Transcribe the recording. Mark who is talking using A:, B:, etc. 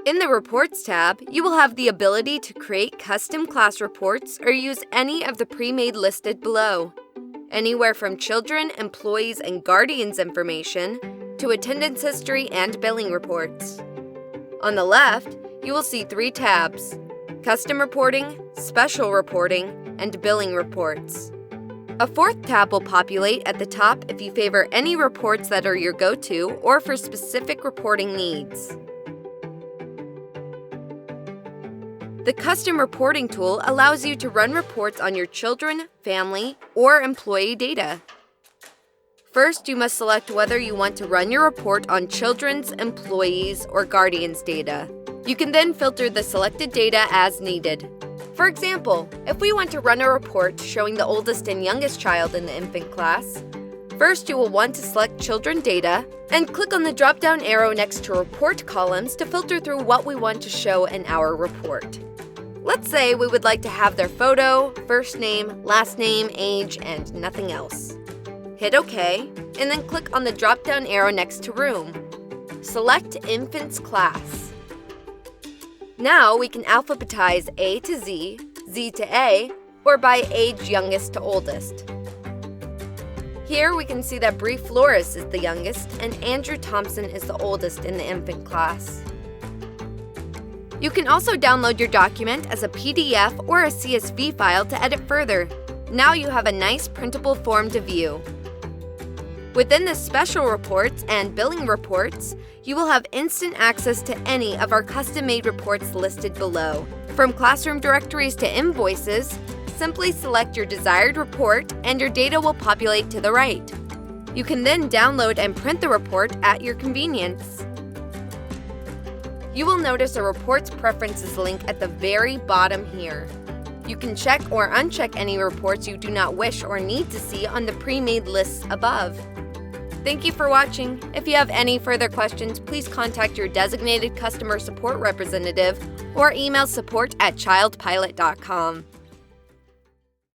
A: In the Reports tab, you will have the ability to create custom class reports or use any of the pre-made listed below. Anywhere from children, employees, and guardians information to attendance history and billing reports. On the left, you will see 3 tabs: Custom Reporting, Special Reporting, and Billing Reports. A 4th tab will populate at the top if you favor any reports that are your go-to or for specific reporting needs. The Custom Reporting tool allows you to run reports on your children, family, or employee data. First, you must select whether you want to run your report on children's, employees, or guardians' data. You can then filter the selected data as needed. For example, if we want to run a report showing the oldest and youngest child in the infant class, first you will want to select Children Data and click on the drop-down arrow next to Report columns to filter through what we want to show in our report. Let's say we would like to have their photo, first name, last name, age, and nothing else. Hit OK, and then click on the drop-down arrow next to Room. Select Infants Class. Now we can alphabetize A to Z, Z to A, or by age youngest to oldest. Here we can see that Bree Flores is the youngest and Andrew Thompson is the oldest in the infant class. You can also download your document as a PDF or a CSV file to edit further. Now you have a nice printable form to view. Within the Special Reports and Billing Reports, you will have instant access to any of our custom-made reports listed below. From classroom directories to invoices, simply select your desired report and your data will populate to the right. You can then download and print the report at your convenience. You will notice a Reports Preferences link at the very bottom here. You can check or uncheck any reports you do not wish or need to see on the pre-made lists above. Thank you for watching. If you have any further questions, please contact your designated customer support representative or email support@childpilot.com.